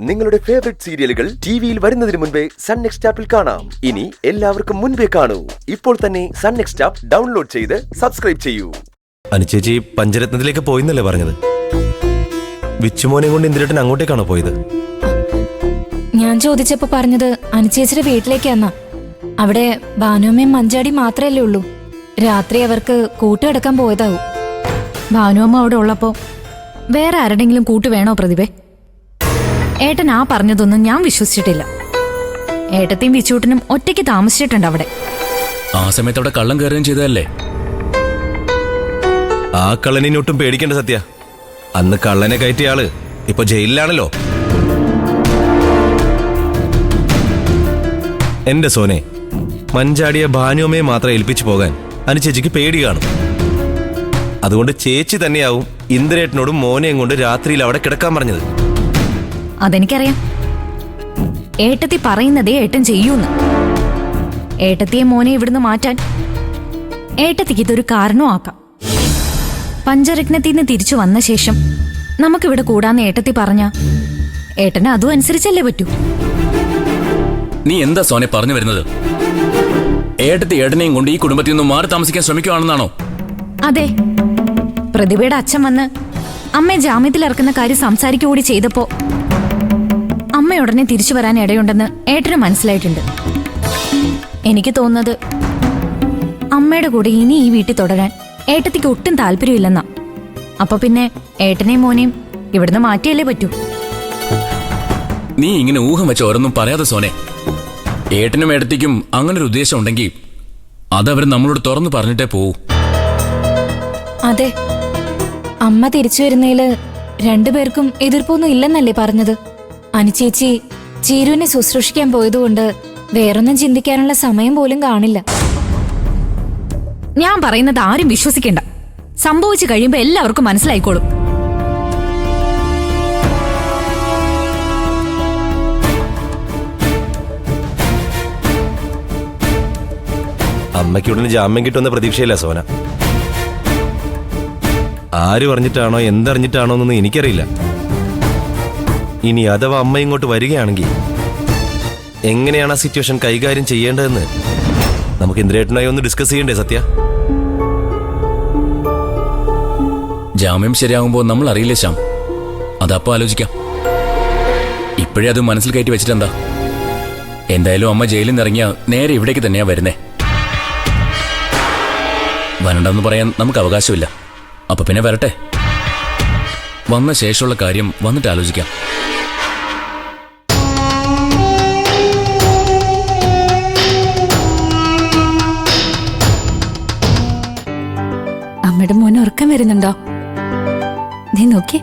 നിങ്ങളുടെ ഫേവറേറ്റ് സീരിയലുകൾ ടിവിയിൽ വരുന്നതിന് മുൻപേ സൺ നെക്സ്റ്റ് ആപ്പിൽ കാണാം. ഇനി എല്ലാവർക്കും മുൻപേ കാണൂ. ഇപ്പോൾ തന്നെ സൺ നെക്സ്റ്റ് ആപ്പ് ഡൗൺലോഡ് ചെയ്ത് സബ്സ്ക്രൈബ് ചെയ്യൂ. അനുചേച്ചി പഞ്ചരത്നത്തിലേക്ക് പോയിന്നല്ലേ പറഞ്ഞത്? വിച്ചുമോനെ കൊണ്ട് ഇന്ദിരേട്ടൻ അങ്ങോട്ടേക്കാണോ പോയത്? ഞാൻ ചോദിച്ചപ്പോ പറഞ്ഞത് അനുചേച്ചിയുടെ വീട്ടിലേക്കാന്നാ. അവിടെ ഭാനുമ്മയും മഞ്ചാടി മാത്രല്ലേ ഉള്ളൂ. രാത്രി അവർക്ക് കൂട്ടുകിടക്കാൻ പോയതാവും. ഭാനുമ്മ അവിടെ ഉള്ളപ്പോ വേറെ ആരുടെങ്കിലും കൂട്ട് വേണോ പ്രതിഭേ? ഏട്ടൻ ആ പറഞ്ഞതൊന്നും ഞാൻ വിശ്വസിച്ചിട്ടില്ല. ഏട്ടത്തെയും വിച്ചൂട്ടനും ഒറ്റയ്ക്ക് താമസിച്ചിട്ടുണ്ട് അവിടെ. ആ സമയത്ത് അവിടെ കള്ളം കയറുകയും ചെയ്തതല്ലേ? ആ കള്ളനെ ഒട്ടും പേടിക്കേണ്ട സത്യ. അന്ന് കള്ളനെ കയറ്റിയ ആള് ഇപ്പൊ ജയിലിലാണല്ലോ. എന്റെ സോനെ, മഞ്ചാടിയ ഭാനുമ്മയെ മാത്രം ഏൽപ്പിച്ചു പോകാൻ അനുചേച്ചിക്ക് പേടി കാണും. അതുകൊണ്ട് ചേച്ചി തന്നെയാവും ഇന്ദിരേട്ടനോടും മോനെയും കൊണ്ട് രാത്രിയിൽ അവിടെ കിടക്കാൻ പറഞ്ഞത്. അതെനിക്കറിയാം. ഏട്ടത്തി പറയുന്നതേ ഏട്ടൻ ചെയ്യൂന്ന്. ഏട്ടത്തിയെ മോനെ ഇവിടുന്ന് മാറ്റാൻ ഏട്ടത്തിക്ക് ഇതൊരു കാരണമാക്കാം. പഞ്ചരത്നത്തിന്ന് തിരിച്ചു വന്ന ശേഷം നമുക്കിവിടെ കൂടാന്ന് ഏട്ടത്തി പറഞ്ഞ ഏട്ടന് അതും അനുസരിച്ചല്ലേ പറ്റൂ. നീ എന്താ സോനെ പറഞ്ഞു വരുന്നത്? ഏട്ടത്തി ഏട്ടനെയും കൊണ്ട് ഈ കുടുംബത്തിൽ നിന്നും മാറി താമസിക്കാൻ ശ്രമിക്കുകയാണെന്നാണോ? അതെ. പ്രതിഭയുടെ അച്ഛൻ വന്ന് അമ്മയെ ജാമ്യത്തിൽ ഇറക്കുന്ന കാര്യം സംസാരിക്കുകൂടി ചെയ്തപ്പോ അമ്മ ഉടനെ തിരിച്ചു വരാൻ ഇടയുണ്ടെന്ന് ഏട്ടന് മനസ്സിലായിട്ടുണ്ട്. എനിക്ക് തോന്നുന്നത് അമ്മയുടെ കൂടെ ഇനി ഈ വീട്ടിൽ തുടരാൻ ഏട്ടത്തിക്ക് ഒട്ടും താല്പര്യമില്ലെന്നാ. അപ്പൊ പിന്നെ ഏട്ടനെയും മോനെയും ഇവിടുന്ന് മാറ്റിയല്ലേ പറ്റൂ. നീ ഇങ്ങനെ ഊഹം വെച്ച ഓരോന്നും പറയാതെ സോനെ. ഏട്ടനും ഏട്ടത്തിക്കും അങ്ങനൊരു ഉദ്ദേശം ഉണ്ടെങ്കിൽ അതവർ നമ്മളോട് തുറന്നു പറഞ്ഞിട്ടേ പോവൂ. അതെ, അമ്മ തിരിച്ചു വരുന്നതില് രണ്ടുപേർക്കും എതിർപ്പൊന്നും ഇല്ലെന്നല്ലേ പറഞ്ഞത്. അനുചേച്ചി ചീരുവിനെ ശുശ്രൂഷിക്കാൻ പോയതുകൊണ്ട് വേറൊന്നും ചിന്തിക്കാനുള്ള സമയം പോലും കാണില്ല. ഞാൻ പറയുന്നത് ആരും വിശ്വസിക്കണ്ട. സംഭവിച്ചു കഴിയുമ്പോ എല്ലാവർക്കും മനസ്സിലായിക്കോളും. അമ്മയ്ക്ക് ഉടനെ ജാമ്യം കിട്ടുമെന്ന പ്രതീക്ഷയില്ല സോന. ആര് പറഞ്ഞിട്ടാണോ എന്തറിഞ്ഞിട്ടാണോ എന്നൊന്നും എനിക്കറിയില്ല. ഇനി അഥവാ അമ്മ ഇങ്ങോട്ട് വരികയാണെങ്കിൽ എങ്ങനെയാണ് ആ സിറ്റുവേഷൻ കൈകാര്യം ചെയ്യേണ്ടതെന്ന് നമുക്ക് ഇന്ദിരേട്ടനായി ഒന്ന് ഡിസ്കസ് ചെയ്യണ്ടേ സത്യ? ജാമ്യം ശരിയാകുമ്പോ നമ്മൾ അറിയില്ലേ ശ്യാം. അതപ്പോ ആലോചിക്കാം. ഇപ്പോഴേ അത് മനസ്സിൽ കയറ്റി വെച്ചിട്ടെന്താ? എന്തായാലും അമ്മ ജയിലിൽ നിന്ന് ഇറങ്ങിയ നേരെ ഇവിടേക്ക് തന്നെയാ വരുന്നേ. വരണ്ടെന്ന് പറയാൻ നമുക്ക് അവകാശമില്ല. അപ്പൊ പിന്നെ വരട്ടെ. വന്ന ശേഷമുള്ള കാര്യം വന്നിട്ട് ആലോചിക്കാം. അമ്മയുടെ മോന് ഉറക്കം വരുന്നുണ്ടോ? നീ നോക്കി.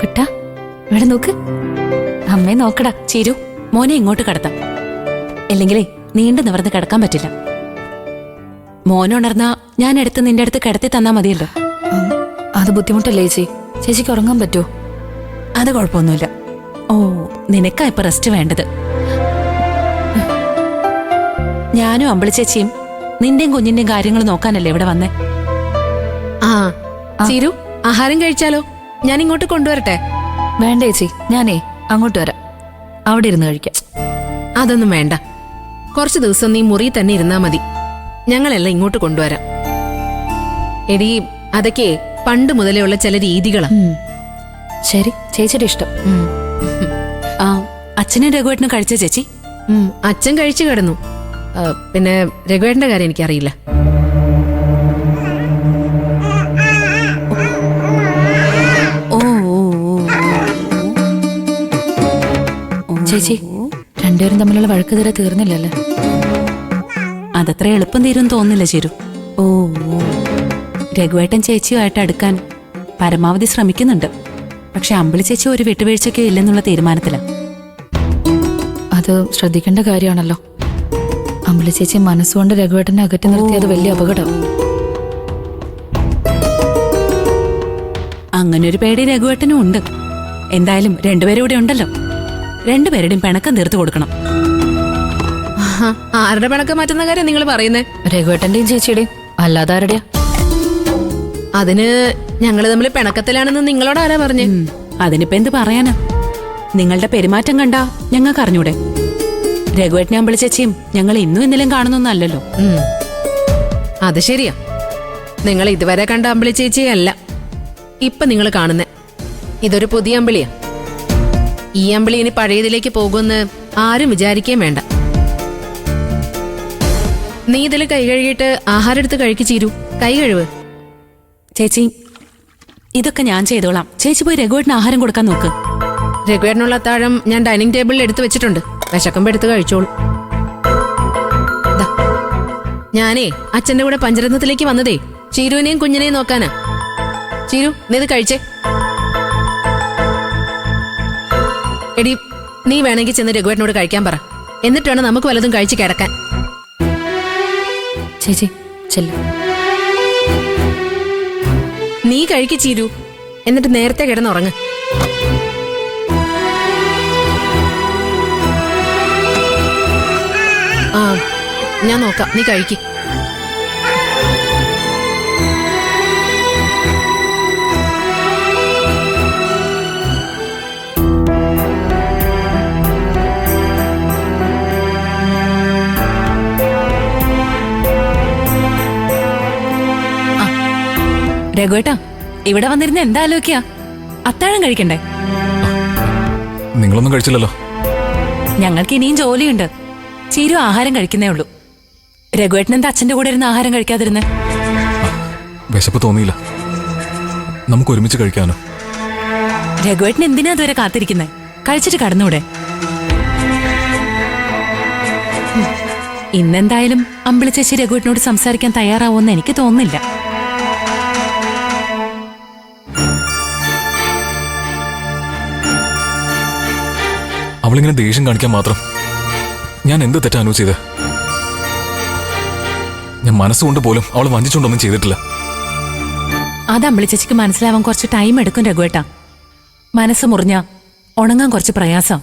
കുട്ടാ, ഇവിടെ നോക്ക്. അമ്മയെ നോക്കടാ. ചിരു, മോനെ ഇങ്ങോട്ട് കടത്താം. ഇല്ലെങ്കിലേ നീണ്ടു നിവർന്ന് കിടക്കാൻ പറ്റില്ല. മോനുണർന്നാ ഞാൻ എടുത്ത് നിന്റെ അടുത്ത് കിടത്തി തന്നാ മതിയല്ലോ. അത് ബുദ്ധിമുട്ടല്ലേ ചേച്ചി? ചേച്ചിക്ക് ഉറങ്ങാൻ പറ്റുമോ? അത് കുഴപ്പമൊന്നുമില്ല. ഓ, നിനക്കാ ഇപ്പൊ റെസ്റ്റ് വേണ്ടത്. ഞാനും അമ്പിളിച്ചേച്ചിയും നിന്റെയും കുഞ്ഞിന്റെയും കാര്യങ്ങൾ നോക്കാനല്ലേ ഇവിടെ വന്നേ. ചിരു, ആഹാരം കഴിച്ചാലോ? ഞാൻ ഇങ്ങോട്ട് കൊണ്ടുവരട്ടെ? വേണ്ട ചേച്ചി, ഞാനേ അങ്ങോട്ട് വരാം. അവിടെ ഇരുന്ന് കഴിക്കാം. അതൊന്നും വേണ്ട. കുറച്ചു ദിവസം നീ മുറി തന്നെ ഇരുന്നാ മതി. ഞങ്ങളെല്ലാം ഇങ്ങോട്ട് കൊണ്ടുവരാം. എടീ, അതൊക്കെ പണ്ട് മുതലേ ഉള്ള ചില രീതികളാ. ശരി, ചേച്ചിയുടെ ഇഷ്ടം. അച്ഛനും രഘുവേട്ടനും കഴിച്ച ചേച്ചി? അച്ഛൻ കഴിച്ചു കിടന്നു. പിന്നെ രഘുവേട്ടന്റെ കാര്യം എനിക്കറിയില്ല. ചേച്ചി, രണ്ടുപേരും തമ്മിലുള്ള വഴക്ക് തീരെ തീർന്നില്ലല്ലേ? അതത്ര എളുപ്പം തീരും തോന്നില്ല ചിരു. രഘുവേട്ടൻ ചേച്ചിയുമായിട്ട് അടുക്കാൻ പരമാവധി ശ്രമിക്കുന്നുണ്ട്. പക്ഷെ അമ്പിളി ചേച്ചി ഒരു വിട്ടുവീഴ്ചയ്ക്കോ ഇല്ലെന്നുള്ള തീരുമാനത്തില. അത് ശ്രദ്ധിക്കേണ്ട കാര്യമാണല്ലോ. അമ്പിളി ചേച്ചി മനസ്സുകൊണ്ട് രഘുവേട്ടനെ അകറ്റി നിർത്തിയത് വലിയ അപകടം. അങ്ങനൊരു പേടി രഘുവേട്ടനും ഉണ്ട്. എന്തായാലും രണ്ടുപേരും ഇവിടെ ഉണ്ടല്ലോ. രണ്ടുപേരുടെയും പിണക്കം തീർത്തു കൊടുക്കണം. ആരുടെ പിണക്കം മാറ്റുന്ന കാര്യം നിങ്ങൾ പറയുന്നേ? രഘുവേട്ടന്റെയും ചേച്ചിയുടെയും. അല്ലാതെ ആരുടെയാ? അതിന് ഞങ്ങള് തമ്മിൽ പിണക്കത്തിലാണെന്ന് നിങ്ങളോട് ആരാ പറഞ്ഞേ? അതിനിപ്പോ എന്ത് പറയാനാ? നിങ്ങളുടെ പെരുമാറ്റം കണ്ടാ ഞങ്ങൾക്ക് അറിഞ്ഞൂടെ? രഘുവേട്ടനെ അമ്പിളി ചേച്ചിയും ഞങ്ങൾ ഇന്നും ഇന്നലെയും കാണുന്നൊന്നല്ലല്ലോ. അത് ശരിയാ. നിങ്ങൾ ഇതുവരെ കണ്ട അമ്പിളി ചേച്ചിയല്ല ഇപ്പൊ നിങ്ങൾ കാണുന്നേ. ഇതൊരു പുതിയ അമ്പിളിയാ. ഈ അമ്പിളി ഇനി പഴയതിലേക്ക് പോകുമെന്ന് ആരും വിചാരിക്കുകയും വേണ്ട. നീ ഇതിൽ കൈ കഴുകിയിട്ട് ആഹാരം എടുത്ത് കഴിച്ചു. കൈ കഴിവ്. ചേച്ചി, ഇതൊക്കെ ഞാൻ ചെയ്തോളാം. ചേച്ചി പോയി രഘുവേട്ടന് ആഹാരം കൊടുക്കാൻ നോക്ക്. രഘുവേട്ടനുള്ള അത്താഴം ഞാൻ ഡൈനിങ് ടേബിളിൽ എടുത്തു വെച്ചിട്ടുണ്ട്. വിശക്കുമ്പോ എടുത്ത് കഴിച്ചോളൂ. ഞാനേ അച്ഛന്റെ കൂടെ പഞ്ചരത്നത്തിലേക്ക് വന്നതേ ചീരുവിനെയും കുഞ്ഞിനെയും നോക്കാനാ. ചീരു, നീ ഇത് കഴിച്ചേ. എടി, നീ വേണമെങ്കിൽ ചെന്ന് രഘുവേട്ടനോട് കഴിക്കാൻ പറ. എന്നിട്ട് വേണം നമുക്ക് വല്ലതും കഴിച്ച് കിടക്കാൻ. ചേച്ചി ചെല്ലു. നീ കഴിക്ക് ചീരു, എന്നിട്ട് നേരത്തെ കിടന്നുറങ്ങ്. ആ, ഞാൻ നോക്കാം. നീ കഴിക്ക്. രഘുവേട്ടാ, ഇവിടെ വന്നിരുന്ന എന്താ ആലോചിക്കാ? അത്താഴം കഴിക്കണ്ടേ? നിങ്ങളൊന്നും കഴിച്ചില്ലല്ലോ. ഞങ്ങൾക്ക് ഇനിയും ജോലിയുണ്ട്. ചീരു ആഹാരം കഴിക്കുന്നേ ഉള്ളൂ. രഘുവേട്ടൻ എന്താ അച്ഛന്റെ കൂടെ ഇരുന്ന് ആഹാരം കഴിക്കാതിരുന്നേ? വിശപ്പ് തോന്നിയില്ല. നമുക്ക് ഒരുമിച്ച് കഴിക്കാനോ? രഘുവേട്ടൻ എന്തിനാ അതുവരെ കാത്തിരിക്കുന്നേ? കഴിച്ചിട്ട് കടന്നൂടെ? ഇന്നെന്തായാലും അമ്പിളി ചേച്ചി രഘുവേട്ടനോട് സംസാരിക്കാൻ തയ്യാറാവുമെന്ന് എനിക്ക് തോന്നുന്നില്ല. അവളിങ്ങനെ ദേഷ്യം കാണിക്കാൻ മാത്രം ഞാൻ എന്ത് തെറ്റാ അനു ചെയ്ത്? ഞാൻ മനസ്സുകൊണ്ട് പോലും അവളെ വഞ്ചിച്ചുകൊണ്ടൊന്നും ചെയ്തിട്ടില്ല. അത് അമ്പിളി ചേച്ചിക്ക് മനസ്സിലാവാൻ കുറച്ച് ടൈം എടുക്കും രഘുവേട്ടാ. മനസ്സ് മുറിഞ്ഞ ഉണങ്ങാൻ കുറച്ച് പ്രയാസം.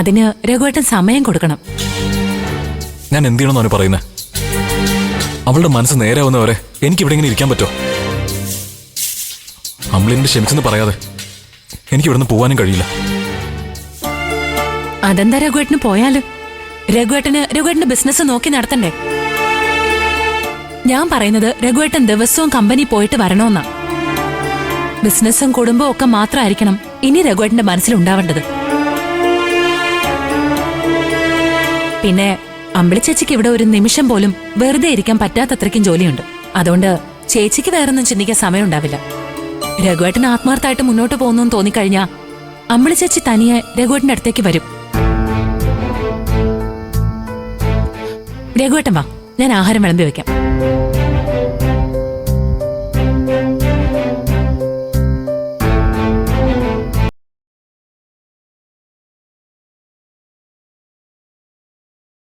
അതിന് രഘുവേട്ടൻ സമയം കൊടുക്കണം. ഞാൻ എന്ത് ചെയ്യണമെന്നാണ് പറയുന്നത്? അവളുടെ മനസ്സ് നേരാവുന്നവരെ എനിക്കിവിടെ ഇങ്ങനെ ഇരിക്കാൻ പറ്റോ? അമ്പിളിന്റെ ക്ഷമിച്ചെന്ന് പറയാതെ എനിക്കിവിടുന്ന് പോവാനും കഴിയില്ല. അതെന്താ രഘുവേട്ടന് പോയാല്? രഘുവേട്ടന്റെ ബിസിനസ് നോക്കി നടത്തണ്ടേ? ഞാൻ പറയുന്നത് രഘുവേട്ടൻ ദിവസവും കമ്പനി പോയിട്ട് വരണമെന്നാ. ബിസിനസ്സും കുടുംബവും ഒക്കെ മാത്രമായിരിക്കണം ഇനി രഘുവേട്ടന്റെ മനസ്സിലുണ്ടാവേണ്ടത്. പിന്നെ അമ്പിളി ചേച്ചിക്ക് ഇവിടെ ഒരു നിമിഷം പോലും വെറുതെ ഇരിക്കാൻ പറ്റാത്തത്രയ്ക്കും ജോലിയുണ്ട്. അതുകൊണ്ട് ചേച്ചിക്ക് വേറൊന്നും ചിന്തിക്കാൻ സമയം ഉണ്ടാവില്ല. രഘുവേട്ടൻ ആത്മാർത്ഥമായിട്ട് മുന്നോട്ട് പോകുന്നു തോന്നിക്കഴിഞ്ഞാ അമ്പിളി ചേച്ചി തനിയെ രഘുവേട്ടന്റെ അടുത്തേക്ക് വരും. രഘുവേട്ടൻ വാ, ഞാൻ ആഹാരം വിളമ്പി വെക്കാം.